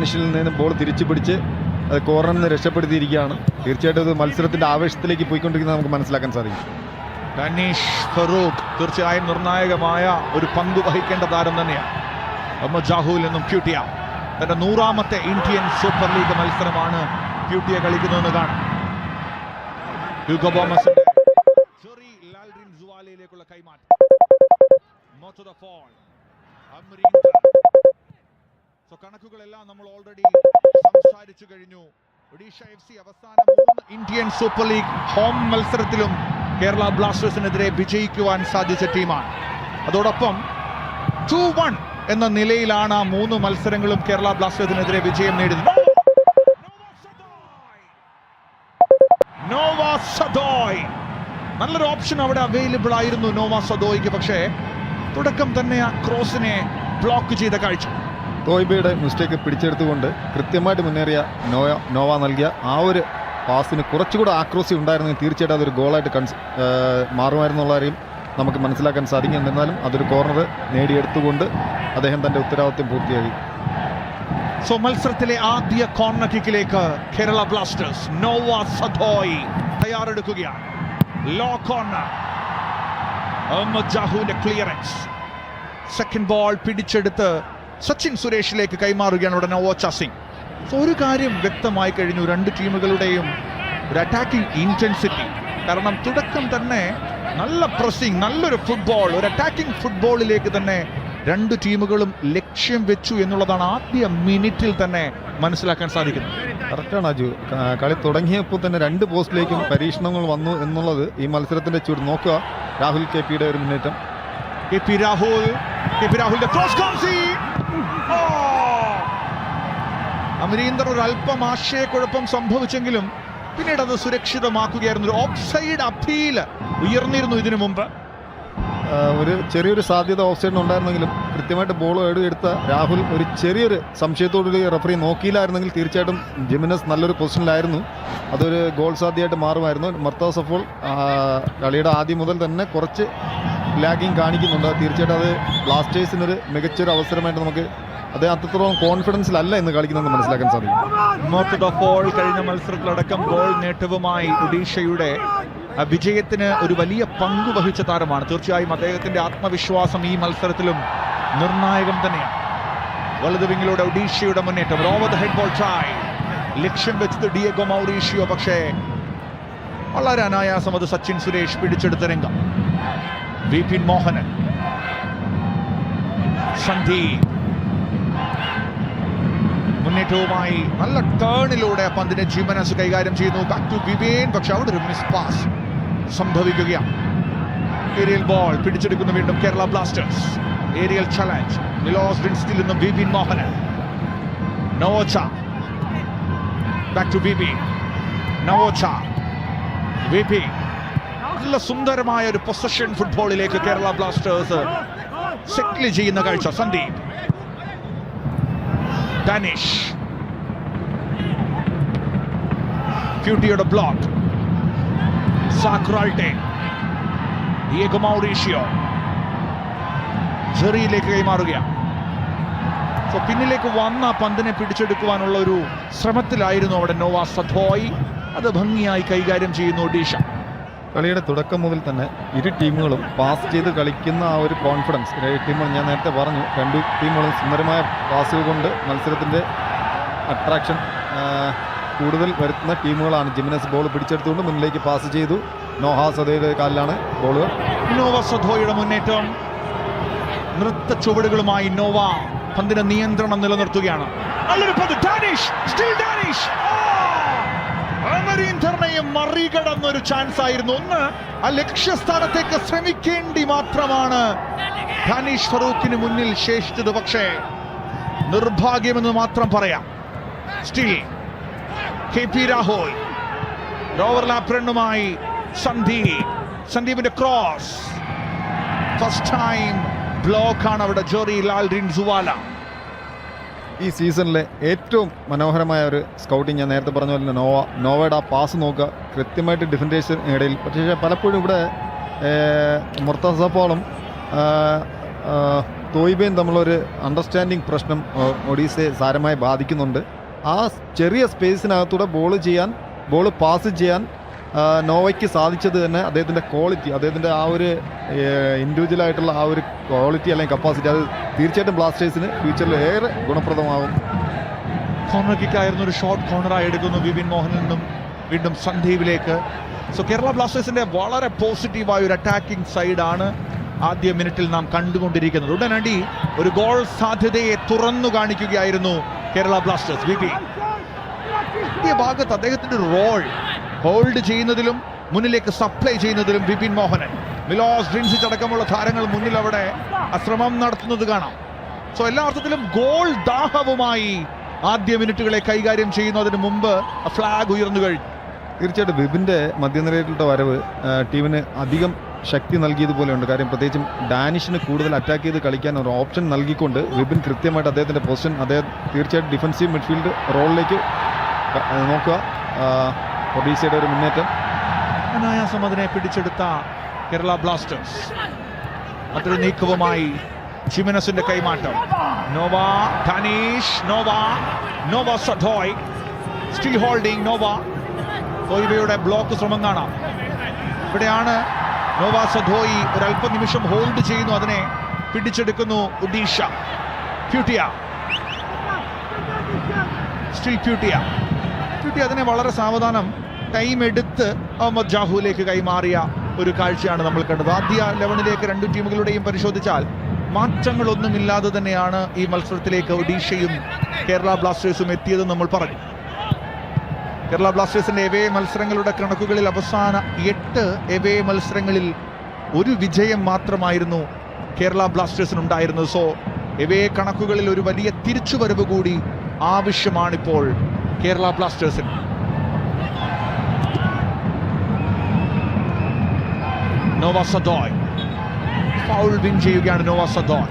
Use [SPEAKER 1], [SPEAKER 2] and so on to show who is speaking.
[SPEAKER 1] ഡാനിഷിൽ നിന്ന് ബോൾ തിരിച്ചു പിടിച്ച് അത് കോർണറിൽ നിന്ന് രക്ഷപ്പെടുത്തിയിരിക്കുകയാണ്. തീർച്ചയായിട്ടും ഇത് മത്സരത്തിൻ്റെ ആവേശത്തിലേക്ക് പോയിക്കൊണ്ടിരിക്കുന്നത് നമുക്ക് മനസ്സിലാക്കാൻ സാധിക്കും.
[SPEAKER 2] ഡാനിഷ് ഫറൂഖ് തീർച്ചയായും നിർണായകമായ ഒരു പങ്ക് വഹിക്കേണ്ട താരം തന്നെയാണ്. മുഹമ്മദ് ജാഹൂൽ എന്നും ക്യൂട്ടിയ തന്റെ 100ാമത്തെ ഇന്ത്യൻ സൂപ്പർ ലീഗ് മത്സരമാണ് ക്യൂട്ടിയ കളിക്കുന്നതെന്ന് കാണാം. ഹ്യൂഗോ ബോമസിന്റെ ജെറി ലാൽറിൻ സുവാലയിലേക്കുള്ള കൈമാറ്റം. കണക്കുകളെല്ലാം നമ്മൾ ഓൾറെഡി സംസാരിച്ചു കഴിഞ്ഞു. ഒഡീഷ FC അവസാന 3 ഇന്ത്യൻ സൂപ്പർ ലീഗ് ഹോം മത്സരത്തിലും കേരള ബ്ലാസ്റ്റേഴ്സിനെതിരെ വിജയിക്കുവാൻ സാധിച്ച ടീമാണ്. അതോടൊപ്പം 2-1 എന്ന നിലയിലാണ് ആ 3 മത്സരങ്ങളും കേരള ബ്ലാസ്റ്റേഴ്സിനെതിരെ വിജയം നേടുന്നത്. നോവ സദോയ് നല്ലൊരു ഓപ്ഷൻ അവിടെ അവൈലബിൾ ആയിരുന്നു നോവ സദോയ്ക്ക്. പക്ഷേ തുടക്കം തന്നെ ആ ക്രോസിനെ ബ്ലോക്ക് ചെയ്ത കാഴ്ച.
[SPEAKER 1] തോയ്ബയുടെ മിസ്റ്റേക്ക് പിടിച്ചെടുത്തുകൊണ്ട് കൃത്യമായിട്ട് മുന്നേറിയ നോവ നൽകിയ ആ ഒരു പാസിന് കുറച്ചുകൂടെ ആക്രോസി ഉണ്ടായിരുന്നെങ്കിൽ തീർച്ചയായിട്ടും അതൊരു ഗോളായിട്ട് മാറുമായിരുന്നുള്ള കാര്യം നമുക്ക് മനസ്സിലാക്കാൻ സാധിക്കും. എന്നിരുന്നാലും അതൊരു കോർണർ നേടിയെടുത്തുകൊണ്ട് അദ്ദേഹം തൻ്റെ ഉത്തരവാദിത്വം പൂർത്തിയാക്കി.
[SPEAKER 2] സോ മത്സരത്തിലെ ആദ്യ കോർണർ കിക്കിലേക്ക് കേരള ബ്ലാസ്റ്റേഴ്സ്. നോവ സദോയ് തയ്യാറെടുക്കുകയാണ്. ലോ കോർണർ, മുഹമ്മദ് ജാഹൂവിന്റെ ക്ലിയറൻസ്. സെക്കൻഡ് ബോൾ പിടിച്ചെടുത്ത് സച്ചിൻ സുരേഷിലേക്ക് കൈമാറുകയാണ് ഇവിടെ നവോച്ച സിംഗ്. സോ ഒരു കാര്യം വ്യക്തമായി കഴിഞ്ഞു, രണ്ട് ടീമുകളുടെയും ഒരു അറ്റാക്കിംഗ് ഇന്റൻസിറ്റി. കാരണം തുടക്കം തന്നെ നല്ല പ്രസിംഗ്, നല്ലൊരു ഫുട്ബോൾ, ഒരു അറ്റാക്കിംഗ് ഫുട്ബോളിലേക്ക് തന്നെ രണ്ട് ടീമുകളും ലക്ഷ്യം വെച്ചു എന്നുള്ളതാണ് ആദ്യ മിനിറ്റിൽ തന്നെ മനസ്സിലാക്കാൻ സാധിക്കുന്നത്.
[SPEAKER 1] കറക്റ്റാണ് അജു. കളി തുടങ്ങിയപ്പോൾ തന്നെ 2 പോസ്റ്റിലേക്കും പരീക്ഷണങ്ങൾ വന്നു എന്നുള്ളത് ഈ മത്സരത്തിന്റെ ചൂട് നോക്കുക. രാഹുൽ KPയുടെ ഒരു മുന്നേറ്റം.
[SPEAKER 2] രാഹുലിന്റെ ക്രോസ്. അമരീന്ദർ ഒരു അല്പം ആശയക്കുഴപ്പം സംഭവിച്ചെങ്കിലും പിന്നീട് അത് സുരക്ഷിതമാക്കുകയായിരുന്നു. ഒരു ഓഫ് സൈഡ് അപ്പീൽ ഉയർന്നിരുന്നു ഇതിനു മുമ്പ്.
[SPEAKER 1] ഒരു ചെറിയൊരു സാധ്യത ഓഫ് സൈഡിന് ഉണ്ടായിരുന്നെങ്കിലും കൃത്യമായിട്ട് ബോൾ എടുത്ത രാഹുൽ ഒരു ചെറിയൊരു സംശയത്തോടുകൂടി റഫറി നോക്കിയില്ലായിരുന്നെങ്കിൽ തീർച്ചയായിട്ടും ജിമിനസ് നല്ലൊരു പൊസിഷനിലായിരുന്നു. അതൊരു ഗോൾ സാധ്യമായിട്ട് മാറുമായിരുന്നു. മർത്താസ് അപ്പോൾ കളിയുടെ ആദ്യം മുതൽ തന്നെ കുറച്ച് ലാഗിങ് കാണിക്കുന്നുണ്ട്. തീർച്ചയായിട്ടും അത് ബ്ലാസ്റ്റേഴ്സിനൊരു മികച്ചൊരു അവസരമായിട്ട് നമുക്ക് അദ്ദേഹം അത്രത്തോളം കോൺഫിഡൻസിലല്ല എന്ന് കളിക്കുന്നതെന്ന് മനസ്സിലാക്കാൻ സാധിക്കും.
[SPEAKER 2] കഴിഞ്ഞ മത്സരത്തിലടക്കം ഗോൾ നേട്ടവുമായി ഒഡീഷയുടെ വിജയത്തിന് ഒരു വലിയ പങ്ക് വഹിച്ച താരമാണ്. തീർച്ചയായും അദ്ദേഹത്തിന്റെ ആത്മവിശ്വാസം ഈ മത്സരത്തിലും നിർണായകം തന്നെയാണ്. വലതു വിങ്ങിലൂടെ ഒഡീഷയുടെ മുന്നേറ്റം. Over the head ball try. ലക്ഷ്യം വെച്ചത് ഡിയേഗോ മൗറീഷ്യോ. പക്ഷേ വളരെ അനായാസം അത് സച്ചിൻ സുരേഷ് പിടിച്ചെടുത്ത രംഗം. വിപിൻ മോഹനൻ, സന്ദീപ് മുന്നേറ്റവുമായി നല്ല ടേണിലൂടെ പന്തിനെ ജിമനസ് കൈകാര്യം ചെയ്യുന്നു. ബാക്ക് ടു വിവേൻ. പക്ഷെ അവിടെ ഒരു മിസ് പാസ് സംഭവിക്കുകയാണ്. ഏരിയൽ ബോൾ പിടിച്ചെടുക്കുന്നു വീണ്ടും Kerala Blasters. Aerial challenge. Milos ഡിൻസ്റ്റിൽ നിന്നും വിപിൻ മോഹനൻ. നവോച്ച. Back to Vipin. നവോച്ച. വിപിൻ. നല്ല സുന്ദരമായ ഒരു പൊസഷൻ ഫുട്ബോളിലേക്ക് കേരള ബ്ലാസ്റ്റേഴ്സ് സെറ്റിൽ ചെയ്യുന്ന കാഴ്ച. സന്ദീപ്. ഡാനിഷ്. ക്യൂട്ടിയുടെ ബ്ലോക്ക്. സാക്രാൾട്ടെ. ഡിയേഗോ മൗറീഷ്യോ ജെറിയിലേക്ക് കൈമാറുകയാണ്. സോ പിന്നിലേക്ക് വന്ന പന്തിനെ പിടിച്ചെടുക്കുവാനുള്ള ഒരു ശ്രമത്തിലായിരുന്നു അവിടെ നോവ സദോയ്. അത് ഭംഗിയായി കൈകാര്യം ചെയ്യുന്നു ഒഡീഷ.
[SPEAKER 1] കളിയുടെ തുടക്കം മുതൽ തന്നെ ഇരു ടീമുകളും പാസ് ചെയ്ത് കളിക്കുന്ന ആ ഒരു കോൺഫിഡൻസ്. ടീമുകൾ ഞാൻ നേരത്തെ പറഞ്ഞു, 2 ടീമുകളും സുന്ദരമായ പാസുകൾ കൊണ്ട് മത്സരത്തിൻ്റെ അട്രാക്ഷൻ കൂടുതൽ വരുത്തുന്ന ടീമുകളാണ്. ജിമിനസ് ബോൾ പിടിച്ചെടുത്തുകൊണ്ട് മുന്നിലേക്ക് പാസ് ചെയ്തു. നോഹ സദോയുടെ കാലിലാണ് ബോളുകൾ.
[SPEAKER 2] നോവ സദോയുടെ മുന്നേറ്റം. നൃത്ത ചുവടുകളുമായി നോവ പന്തിന്റെ നിയന്ത്രണം നിലനിർത്തുകയാണ്. നല്ലൊരു പന്ത്. ഡാനിഷ്. സ്റ്റിൽ ഡാനിഷ്. അമരീന്ദറിനെയും മറികടന്നൊരു ചാൻസ് ആയിരുന്നു. ഒന്ന് ആ ലക്ഷ്യസ്ഥാനത്തേക്ക് ശ്രമിക്കേണ്ടി മാത്രമാണ് ഡാനിഷ് ഫറൂഖിന് മുന്നിൽ ശേഷിച്ചത്. പക്ഷേ നിർഭാഗ്യമെന്ന് മാത്രം പറയാം. Still KP Rahul. ഓവർലാപ്പ് റണ്ണുമായി സന്ദീപിന്റെ ക്രോസ്. ഫസ്റ്റ് ടൈം ബ്ലോക്കാണ് അവിടെ ജെറി ലാൽറിൻ സുവാല.
[SPEAKER 1] ഈ സീസണിലെ ഏറ്റവും മനോഹരമായ ഒരു സ്കൗട്ടിങ് ഞാൻ നേരത്തെ പറഞ്ഞ പോലെ നോവയുടെ ആ പാസ് നോക്കുക. കൃത്യമായിട്ട് ഡിഫൻഡേഴ്സിന് ഇടയിൽ. പക്ഷേ പലപ്പോഴും ഇവിടെ മുർത്തസപ്പോളും തോയിബയും തമ്മിലൊരു അണ്ടർസ്റ്റാൻഡിങ് പ്രശ്നം ഒഡീസയെ സാരമായി ബാധിക്കുന്നുണ്ട്. ആ ചെറിയ സ്പേസിനകത്തൂടെ ബോൾ പാസ് ചെയ്യാൻ നോവയ്ക്ക് സാധിച്ചത് തന്നെ അദ്ദേഹത്തിൻ്റെ ക്വാളിറ്റി, അദ്ദേഹത്തിൻ്റെ ആ ഒരു ഇൻഡിവിജ്വലായിട്ടുള്ള ആ ഒരു ക്വാളിറ്റി അല്ലെങ്കിൽ കപ്പാസിറ്റി, അത് തീർച്ചയായിട്ടും ബ്ലാസ്റ്റേഴ്സിന് ഫ്യൂച്ചറിൽ ഏറെ ഗുണപ്രദമാകും.
[SPEAKER 2] കോർണർ കിക്കായിരുന്നു, ഒരു ഷോർട്ട് കോർണറായി എടുക്കുന്നു വിപിൻ മോഹനിൽ നിന്നും വീണ്ടും സന്ദീപിലേക്ക്. സോ കേരള ബ്ലാസ്റ്റേഴ്സിന്റെ വളരെ പോസിറ്റീവായ ഒരു അറ്റാക്കിംഗ് സൈഡാണ് ആദ്യ മിനിറ്റിൽ നാം കണ്ടുകൊണ്ടിരിക്കുന്നത്. ഉടനടി ഒരു ഗോൾ സാധ്യതയെ തുറന്നു കാണിക്കുകയായിരുന്നു കേരള ബ്ലാസ്റ്റേഴ്സ്. വിപിൻ ആദ്യ ഭാഗത്ത് അദ്ദേഹത്തിന്റെ റോൾ ഹോൾഡ് ചെയ്യുന്നതിലും മുന്നിലേക്ക് സപ്ലൈ ചെയ്യുന്നതിലും വിപിൻ മോഹനൻ, മിലോസ് ഡ്രിൻസിച്ച് അടക്കമുള്ള താരങ്ങൾ മുന്നിൽ അവിടെ അശ്രമം നടത്തുന്നത് കാണാം. സോ എല്ലാ അർത്ഥത്തിലും ഗോൾ ദാഹവുമായി ആദ്യ മിനിറ്റുകളെ കൈകാര്യം ചെയ്യുന്നതിന് മുമ്പ് ഫ്ലാഗ് ഉയർന്നു കഴിഞ്ഞു.
[SPEAKER 1] തീർച്ചയായിട്ടും വിപിൻ്റെ മധ്യനിരയിലുള്ള വരവ് ടീമിന് അധികം ശക്തി നൽകിയതുപോലെയുണ്ട്. കാര്യം പ്രത്യേകിച്ചും ഡാനിഷിന് കൂടുതൽ അറ്റാക്ക് ചെയ്ത് കളിക്കാൻ ഒരു ഓപ്ഷൻ നൽകിക്കൊണ്ട് വിപിൻ കൃത്യമായിട്ട് അദ്ദേഹത്തിൻ്റെ പൊസിഷൻ, അദ്ദേഹം തീർച്ചയായിട്ടും ഡിഫൻസീവ് മിഡ്ഫീൽഡ് റോളിലേക്ക് നോക്കുക. ഒഡീസയുടെ ഒരു മുന്നേറ്റം
[SPEAKER 2] അനായാസം അതിനെ പിടിച്ചെടുത്ത കേരള ബ്ലാസ്റ്റേഴ്സ്. മറ്റൊരു നീക്കവുമായി ജിമിനസിന്റെ കൈമാറ്റം. Noah, Danish, Noah Sadaoui still holding. തോയിബയുടെ ബ്ലോക്ക് ശ്രമം കാണാം. ഇവിടെയാണ് നോവ സധോയി ഒരല്പനിമിഷം ഹോൾഡ് ചെയ്യുന്നു, അതിനെ പിടിച്ചെടുക്കുന്നു ഒഡീഷ. പ്യൂട്ടിയ അതിനെ വളരെ സാവധാനം ടൈം എടുത്ത് അഹമ്മദ് ജാഹുവിലേക്ക് കൈമാറിയ ഒരു കാഴ്ചയാണ് നമ്മൾ കണ്ടത്. ആദ്യ 11ലേക്ക് രണ്ടു ടീമുകളുടെയും പരിശോധിച്ചാൽ മാറ്റങ്ങളൊന്നുമില്ലാതെ തന്നെയാണ് ഈ മത്സരത്തിലേക്ക് ഒഡീഷയും കേരള ബ്ലാസ്റ്റേഴ്സും എത്തിയതെന്ന് നമ്മൾ പറഞ്ഞു. കേരള ബ്ലാസ്റ്റേഴ്സിന്റെ എവേ മത്സരങ്ങളുടെ കണക്കുകളിൽ അവസാന 8 എവേ മത്സരങ്ങളിൽ ഒരു വിജയം മാത്രമായിരുന്നു കേരള ബ്ലാസ്റ്റേഴ്സിനുണ്ടായിരുന്നത്. സോ എവേ കണക്കുകളിൽ ഒരു വലിയ തിരിച്ചുവരവ് കൂടി ആവശ്യമാണിപ്പോൾ കേരള ബ്ലാസ്റ്റേഴ്സിന്. നോവ സദോയ് ഫൗൾ വിൻ ചെയ്യുകയാണ്. നോവ സദോയ്